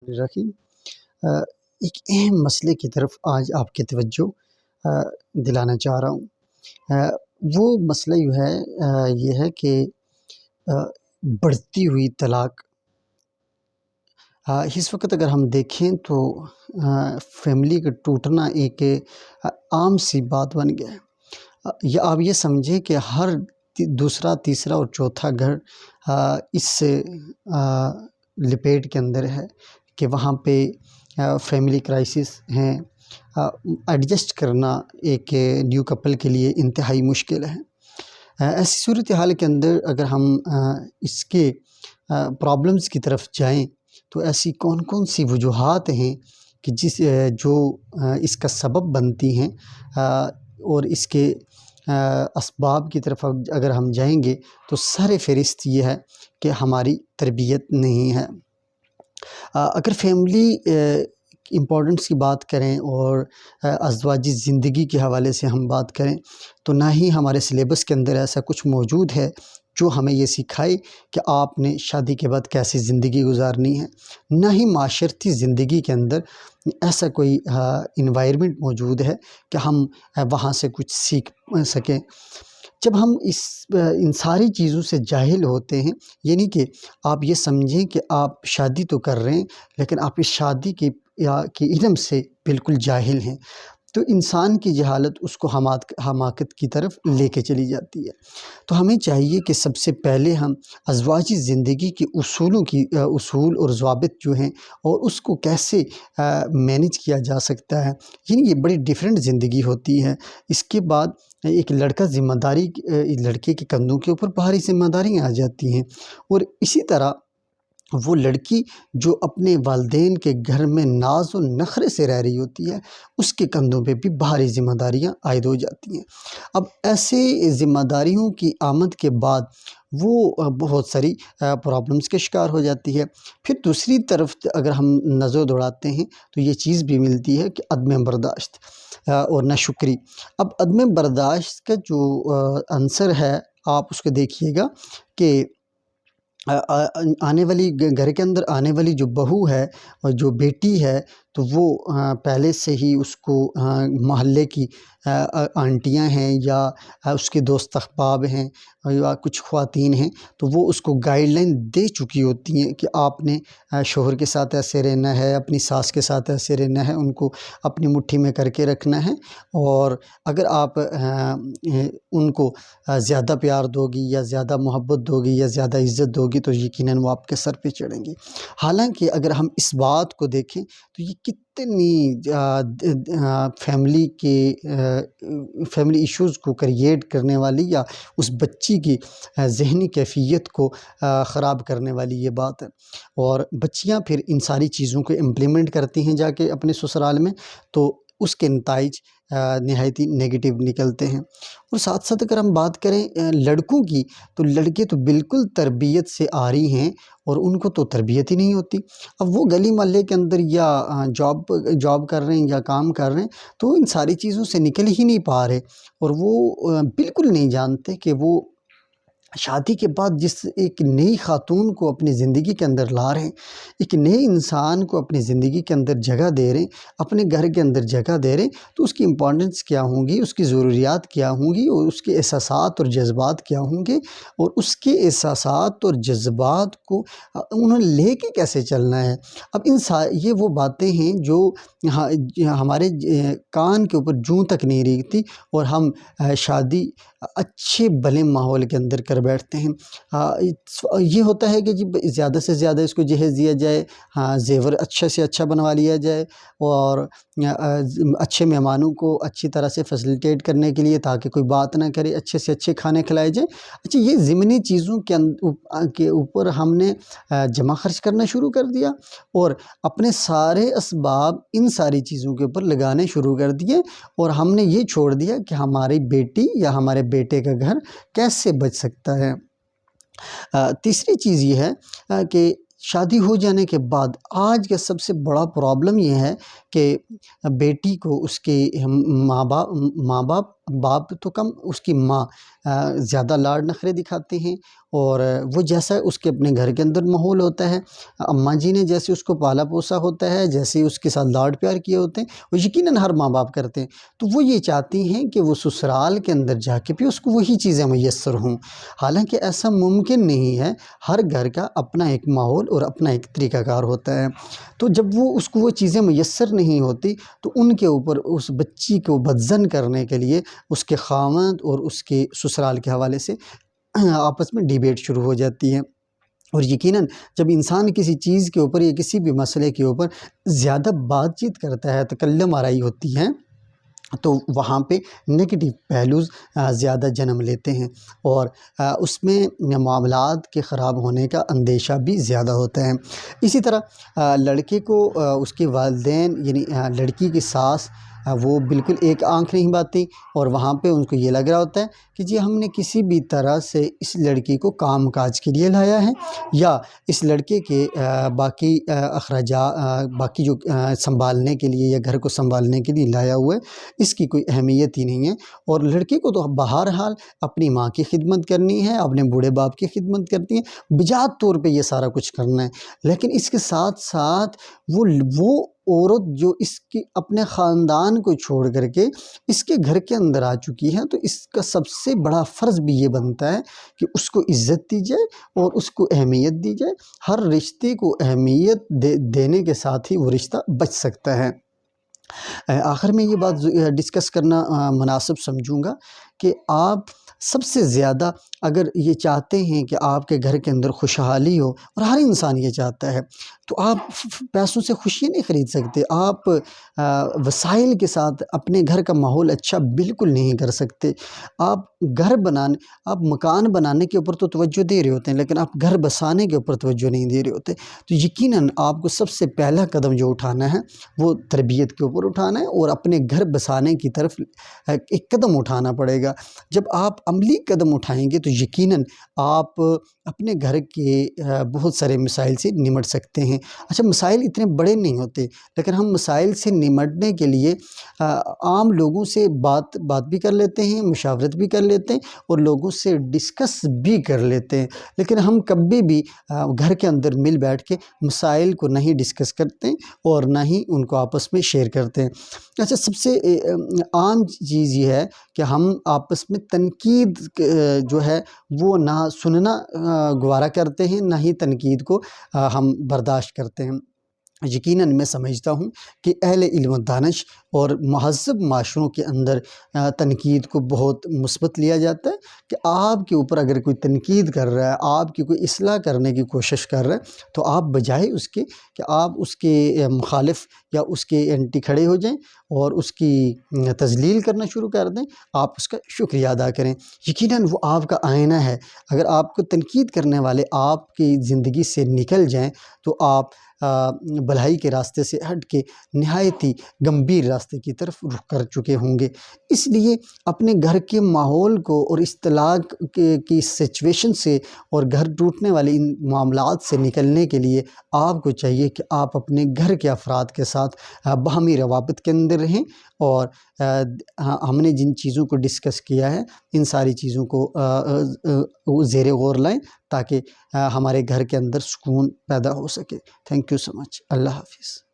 رحیم ایک اہم مسئلے کی طرف آج آپ کی توجہ دلانا چاہ رہا ہوں۔ وہ مسئلہ یہ ہے کہ بڑھتی ہوئی طلاق۔ اس وقت اگر ہم دیکھیں تو فیملی کا ٹوٹنا ایک عام سی بات بن گیا ہے۔ یا آپ یہ سمجھیں کہ ہر دوسرا تیسرا اور چوتھا گھر اس سے لپیٹ کے اندر ہے کہ وہاں پہ فیملی کرائسس ہیں۔ ایڈجسٹ کرنا ایک نیو کپل کے لیے انتہائی مشکل ہے۔ ایسی صورتحال کے اندر اگر ہم اس کے پرابلمز کی طرف جائیں تو ایسی کون کون سی وجوہات ہیں کہ جو اس کا سبب بنتی ہیں، اور اس کے اسباب کی طرف اگر ہم جائیں گے تو سر فہرست یہ ہے کہ ہماری تربیت نہیں ہے۔ اگر فیملی امپورٹنس کی بات کریں اور ازدواجی زندگی کے حوالے سے ہم بات کریں تو نہ ہی ہمارے سلیبس کے اندر ایسا کچھ موجود ہے جو ہمیں یہ سکھائے کہ آپ نے شادی کے بعد کیسی زندگی گزارنی ہے، نہ ہی معاشرتی زندگی کے اندر ایسا کوئی انوائرمنٹ موجود ہے کہ ہم وہاں سے کچھ سیکھ سکیں۔ جب ہم ان ساری چیزوں سے جاہل ہوتے ہیں، یعنی کہ آپ یہ سمجھیں کہ آپ شادی تو کر رہے ہیں لیکن آپ اس شادی کے علم سے بالکل جاہل ہیں، تو انسان کی جہالت اس کو حماقت کی طرف لے کے چلی جاتی ہے۔ تو ہمیں چاہیے کہ سب سے پہلے ہم ازدواجی زندگی کے اصول اور ضوابط جو ہیں اور اس کو کیسے مینیج کیا جا سکتا ہے، یعنی یہ بڑی ڈیفرنٹ زندگی ہوتی ہے۔ اس کے بعد ایک لڑکا لڑکے کے کندھوں کے اوپر بھاری ذمہ داریاں آ جاتی ہیں، اور اسی طرح وہ لڑکی جو اپنے والدین کے گھر میں ناز و نخرے سے رہ رہی ہوتی ہے، اس کے کندھوں پہ بھی بھاری ذمہ داریاں عائد ہو جاتی ہیں۔ اب ایسے ذمہ داریوں کی آمد کے بعد وہ بہت ساری پرابلمز کے شکار ہو جاتی ہے۔ پھر دوسری طرف اگر ہم نظر دوڑاتے ہیں تو یہ چیز بھی ملتی ہے کہ عدم برداشت اور ناشکری۔ اب عدم برداشت کا جو عنصر ہے، آپ اس کو دیکھیے گا کہ آنے والی گھر کے اندر آنے والی جو بہو ہے اور جو بیٹی ہے، تو وہ پہلے سے ہی اس کو محلے کی آنٹیاں ہیں یا اس کے دوست احباب ہیں یا کچھ خواتین ہیں، تو وہ اس کو گائیڈ لائن دے چکی ہوتی ہیں کہ آپ نے شوہر کے ساتھ ایسے رہنا ہے، اپنی ساس کے ساتھ ایسے رہنا ہے، ان کو اپنی مٹھی میں کر کے رکھنا ہے، اور اگر آپ ان کو زیادہ پیار دو گی یا زیادہ محبت دو گی یا زیادہ عزت دو گی تو یقیناً وہ آپ کے سر پہ چڑھیں گی۔ حالانکہ اگر ہم اس بات کو دیکھیں تو یہ کتنی فیملی ایشوز کو کریٹ کرنے والی یا اس بچی کی ذہنی کیفیت کو خراب کرنے والی یہ بات ہے، اور بچیاں پھر ان ساری چیزوں کو امپلیمنٹ کرتی ہیں جا کے اپنے سسرال میں، تو اس کے نتائج نہایت ہی نیگیٹو نکلتے ہیں۔ اور ساتھ ساتھ اگر ہم بات کریں لڑکوں کی، تو لڑکے تو بالکل تربیت سے آری ہیں اور ان کو تو تربیت ہی نہیں ہوتی۔ اب وہ گلی محلے کے اندر یا جاب کر رہے ہیں یا کام کر رہے ہیں تو ان ساری چیزوں سے نکل ہی نہیں پا رہے، اور وہ بالکل نہیں جانتے کہ وہ شادی کے بعد جس ایک نئی خاتون کو اپنی زندگی کے اندر لا رہے ہیں، ایک نئے انسان کو اپنی زندگی کے اندر جگہ دے رہے ہیں، اپنے گھر کے اندر جگہ دے رہے ہیں، تو اس کی امپورٹنس کیا ہوں گی، اس کی ضروریات کیا ہوں گی، اور اس کے احساسات اور جذبات کیا ہوں گے، اور اس کے احساسات اور جذبات کو انہوں نے لے کے کیسے چلنا ہے۔ اب یہ وہ باتیں ہیں جو ہمارے کان کے اوپر جوں تک نہیں ریگتی، اور ہم شادی اچھے بھلے ماحول کے اندر کر بیٹھتے ہیں۔ یہ ہوتا ہے کہ جی زیادہ سے زیادہ اس کو جہیز دیا جائے، زیور اچھا سے اچھا بنوا لیا جائے، اور اچھے مہمانوں کو اچھی طرح سے فیسیلیٹیٹ کرنے کے لیے تاکہ کوئی بات نہ کرے، اچھے سے اچھے کھانے کھلائے جائیں۔ اچھا، یہ ضمنی چیزوں کے اوپر ہم نے جمع خرچ کرنا شروع کر دیا، اور اپنے سارے اسباب ان ساری چیزوں کے اوپر لگانے شروع کر دیے، اور ہم نے یہ چھوڑ دیا کہ ہماری بیٹی یا ہمارے بیٹے کا گھر کیسے بچ سکتا ہے۔ تیسری چیز یہ ہے کہ شادی ہو جانے کے بعد آج کا سب سے بڑا پرابلم یہ ہے کہ بیٹی کو اس کے ماں باپ باپ تو کم، اس کی ماں زیادہ لاڈ نخرے دکھاتے ہیں، اور وہ جیسا اس کے اپنے گھر کے اندر ماحول ہوتا ہے، اماں جی نے جیسے اس کو پالا پوسا ہوتا ہے، جیسے اس کے ساتھ لاڈ پیار کیے ہوتے ہیں، وہ یقیناً ہر ماں باپ کرتے ہیں، تو وہ یہ چاہتی ہیں کہ وہ سسرال کے اندر جا کے بھی اس کو وہی چیزیں میسر ہوں۔ حالانکہ ایسا ممکن نہیں ہے، ہر گھر کا اپنا ایک ماحول اور اپنا ایک طریقہ کار ہوتا ہے، تو جب وہ اس کو وہ چیزیں میسر نہیں ہوتی تو ان کے اوپر اس بچی کو بدزن کرنے کے لیے اس کے خاوند اور اس کے سسرال کے حوالے سے آپس میں ڈیبیٹ شروع ہو جاتی ہے۔ اور یقیناً جب انسان کسی چیز کے اوپر یا کسی بھی مسئلے کے اوپر زیادہ بات چیت کرتا ہے، تکلم آرائی ہوتی ہے، تو وہاں پہ نگیٹو پہلوز زیادہ جنم لیتے ہیں، اور اس میں معاملات کے خراب ہونے کا اندیشہ بھی زیادہ ہوتا ہے۔ اسی طرح لڑکے کو اس کے والدین یعنی لڑکی کی ساس وہ بالکل ایک آنکھ نہیں باتی، اور وہاں پہ ان کو یہ لگ رہا ہوتا ہے کہ جی ہم نے کسی بھی طرح سے اس لڑکی کو کام کاج کے لیے لایا ہے، یا اس لڑکے کے باقی اخراجات باقی جو سنبھالنے کے لیے یا گھر کو سنبھالنے کے لیے لایا ہوا ہے، اس کی کوئی اہمیت ہی نہیں ہے، اور لڑکے کو تو بہرحال اپنی ماں کی خدمت کرنی ہے، اپنے بوڑھے باپ کی خدمت کرنی ہے، بجات طور پہ یہ سارا کچھ کرنا ہے۔ لیکن اس کے ساتھ ساتھ وہ عورت جو اس کی اپنے خاندان کو چھوڑ کر کے اس کے گھر کے اندر آ چکی ہے، تو اس کا سب سے بڑا فرض بھی یہ بنتا ہے کہ اس کو عزت دی جائے اور اس کو اہمیت دی جائے۔ ہر رشتے کو اہمیت دینے کے ساتھ ہی وہ رشتہ بچ سکتا ہے۔ آخر میں یہ بات ڈسکس کرنا مناسب سمجھوں گا کہ آپ سب سے زیادہ اگر یہ چاہتے ہیں کہ آپ کے گھر کے اندر خوشحالی ہو، اور ہر انسان یہ چاہتا ہے، تو آپ پیسوں سے خوشی نہیں خرید سکتے، آپ وسائل کے ساتھ اپنے گھر کا ماحول اچھا بالکل نہیں کر سکتے۔ آپ آپ مکان بنانے کے اوپر تو توجہ دے رہے ہوتے ہیں، لیکن آپ گھر بسانے کے اوپر توجہ نہیں دے رہے ہوتے، تو یقیناً آپ کو سب سے پہلا قدم جو اٹھانا ہے وہ تربیت کے اوپر اٹھانا ہے، اور اپنے گھر بسانے کی طرف ایک قدم اٹھانا پڑے گا۔ جب آپ عملی قدم اٹھائیں گے تو یقیناً آپ اپنے گھر کے بہت سارے مسائل سے نمٹ سکتے ہیں۔ اچھا، مسائل اتنے بڑے نہیں ہوتے، لیکن ہم مسائل سے نمٹنے کے لیے عام لوگوں سے بات بھی کر لیتے ہیں، مشاورت بھی کر لیتے ہیں، اور لوگوں سے ڈسکس بھی کر لیتے ہیں، لیکن ہم کبھی بھی گھر کے اندر مل بیٹھ کے مسائل کو نہیں ڈسکس کرتے اور نہ ہی ان کو آپس میں شیئر کرتے ہیں۔ اچھا، سب سے عام چیز یہ ہے کہ ہم آپس میں تنقید جو ہے وہ نہ سننا گوارا کرتے ہیں، نہ ہی تنقید کو ہم برداشت کرتے ہیں۔ یقیناً میں سمجھتا ہوں کہ اہل علم و دانش اور مہذب معاشروں کے اندر تنقید کو بہت مثبت لیا جاتا ہے، کہ آپ کے اوپر اگر کوئی تنقید کر رہا ہے، آپ کی کوئی اصلاح کرنے کی کوشش کر رہا ہے، تو آپ بجائے اس کے کہ آپ اس کے مخالف یا اس کے اینٹی کھڑے ہو جائیں اور اس کی تذلیل کرنا شروع کر دیں، آپ اس کا شکریہ ادا کریں۔ یقیناً وہ آپ کا آئینہ ہے، اگر آپ کو تنقید کرنے والے آپ کی زندگی سے نکل جائیں تو آپ بھلائی کے راستے سے ہٹ کے نہایت ہی گمبھیر راستے کی طرف رخ کر چکے ہوں گے۔ اس لیے اپنے گھر کے ماحول کو اور اس طلاق کی سچویشن سے اور گھر ٹوٹنے والے ان معاملات سے نکلنے کے لیے آپ کو چاہیے کہ آپ اپنے گھر کے افراد کے ساتھ باہمی روابط کے اندر رہیں، اور ہم نے جن چیزوں کو ڈسکس کیا ہے ان ساری چیزوں کو زیر غور لائیں، تاکہ ہمارے گھر کے اندر سکون پیدا ہو سکے۔ تھینک یو سو مچ۔ اللہ حافظ۔